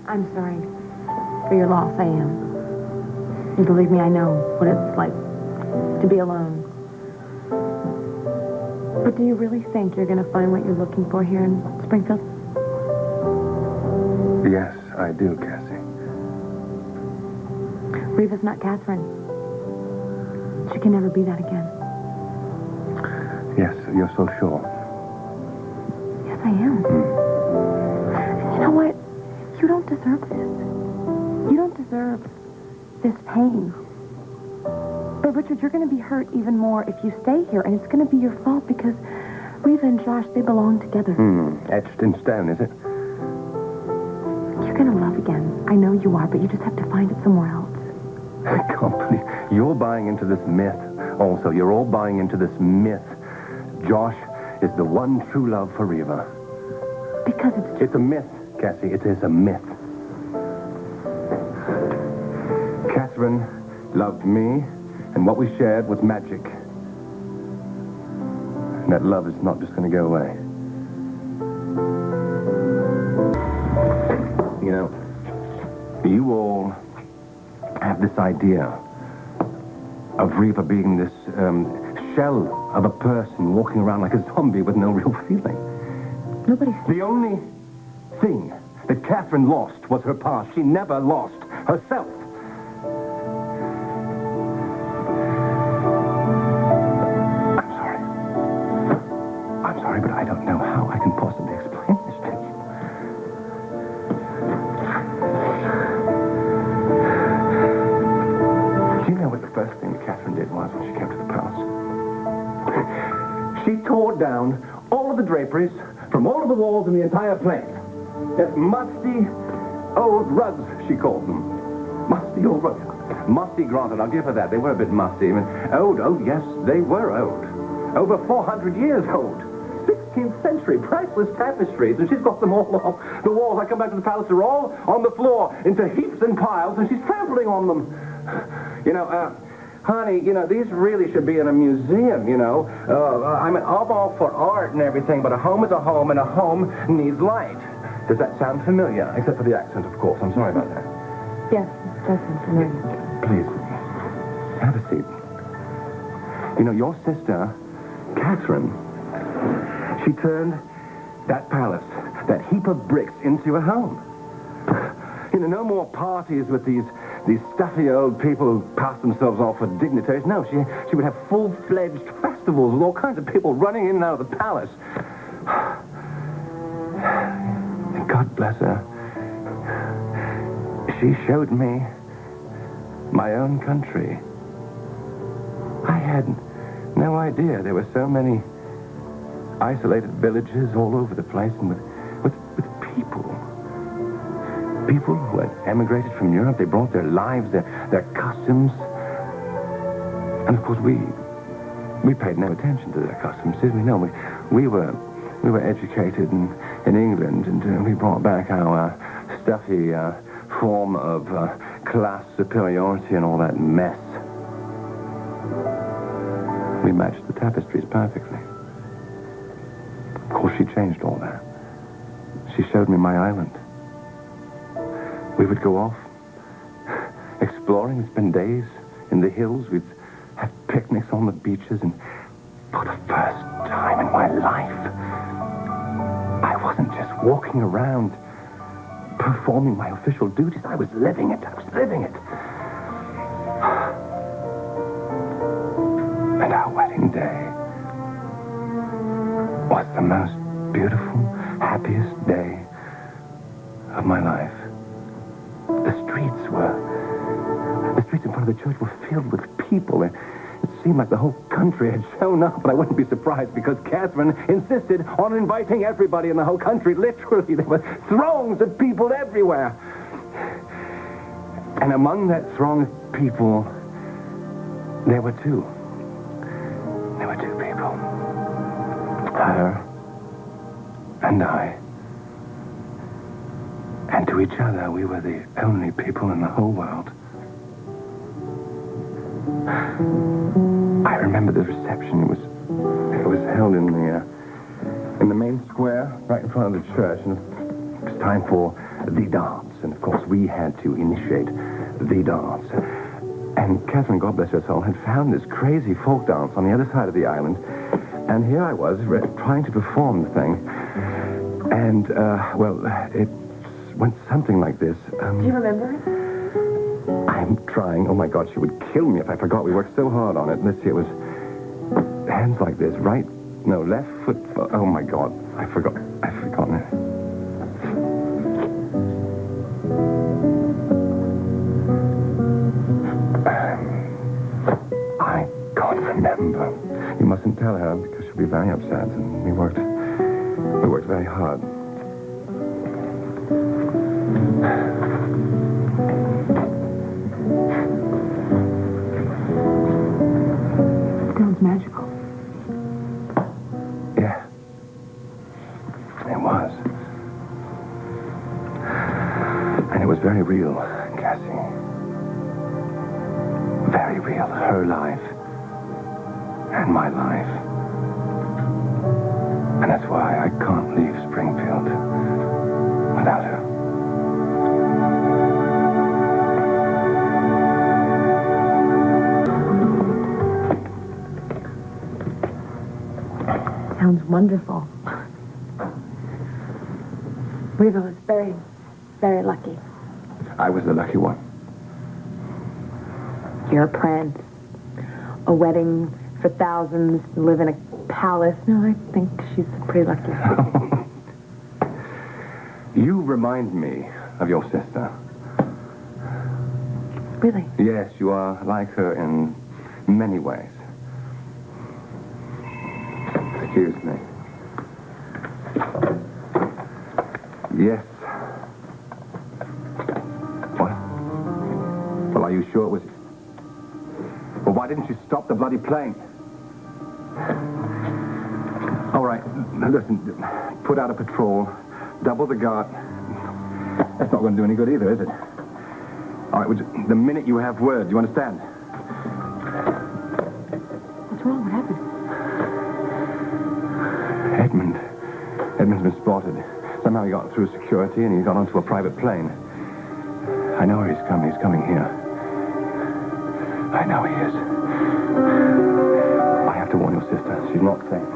I'm sorry for your loss, I am. You believe me, I know what it's like to be alone. But do you really think you're going to find what you're looking for here in Springfield? Yes, I do, Cassie. Reva's not Catherine. She can never be that again. Yes, you're so sure. Yes, I am. You know what? You don't deserve this. You don't deserve this pain. But, Richard, you're going to be hurt even more if you stay here, and it's going to be your fault because Reva and Josh, they belong together. Etched in stone, is it? You're going to love again. I know you are, but you just have to find it somewhere else. I can't believe you're buying into this myth. Also, you're all buying into this myth. Josh is the one true love for Reva. Because It's a myth, Cassie. It is a myth. Catherine loved me, and what we shared was magic. And that love is not just going to go away. You know, you all have this idea of Reva being this shell of a person walking around like a zombie with no real feeling. nobody's... The only thing that Catherine lost was her past. She never lost herself. I'm sorry, but I don't know how I can possibly explain this to you. Do you know what the first thing that Catherine did was when she came to the palace? She tore down all of the draperies from all of the walls in the entire place. That musty old rugs, she called them. Musty old rugs. Musty, granted, I'll give her that. They were a bit musty. I mean, old, oh yes, they were old. Over 400 years old. 16th century, priceless tapestries, and she's got them all off the walls. I come back to the palace, they're all on the floor into heaps and piles, and she's trampling on them. You know, honey, you know, these really should be in a museum, you know. I'm all for art and everything, but a home is a home, and a home needs light. Does that sound familiar? Except for the accent, of course. I'm sorry about that. Yes, it does sound familiar. Please, have a seat. You know, your sister, Catherine, she turned that palace, that heap of bricks, into a home. You know, no more parties with these stuffy old people who pass themselves off for dignitaries. No, she would have full-fledged festivals with all kinds of people running in and out of the palace. And God bless her. She showed me my own country. I had no idea there were so many isolated villages all over the place, and with people. People who had emigrated from Europe. They brought their lives, their customs. And of course, we paid no attention to their customs, did we? No, we were educated in England, and we brought back our stuffy form of class superiority and all that mess. We matched the tapestries perfectly. Of course, she changed all that. She showed me my island. We would go off, exploring, and spend days in the hills. We'd have picnics on the beaches, and for the first time in my life, I wasn't just walking around performing my official duties. I was living it. I was living it. And our wedding day was the most beautiful, happiest day of my life. The streets in front of the church were filled with people, and it seemed like the whole country had shown up, but I wouldn't be surprised because Catherine insisted on inviting everybody in the whole country. Literally, there were throngs of people everywhere. And among that throng of people, there were two. There were two people. Her and I. And to each other, we were the only people in the whole world. I remember the reception. It was held in the main square, right in front of the church, and it was time for the dance. And, of course, we had to initiate the dance. And Catherine, God bless her soul, had found this crazy folk dance on the other side of the island. And here I was, trying to perform the thing. And, it went something like this. Do you remember it? I'm trying. Oh, my God, she would kill me if I forgot. We worked so hard on it. Let's see, it was hands like this, right? No, left foot. Oh, my God. I forgot. I've forgotten it. I can't remember. You mustn't tell her because she'll be very upset. And we worked very hard. Sounds magical. Yeah. It was. And it was very real, Cassie. Very real. Her life. And my life. And that's why I can't leave Springfield without her. Sounds wonderful. Weaver was very, very lucky. I was the lucky one. You're a prince. A wedding for thousands, live in a palace. No, I think she's pretty lucky. You remind me of your sister. Really? Yes, you are like her in many ways. Excuse me. Yes. What? Well, are you sure it was... Well, why didn't you stop the bloody plane? All right, listen, put out a patrol, double the guard. That's not going to do any good either, is it? All right, the minute you have word, you understand? What's wrong? What happened? Edmund's been spotted. Somehow he got through security and he got onto a private plane. I know where he's coming. He's coming here. I know he is. I have to warn your sister. She's not safe.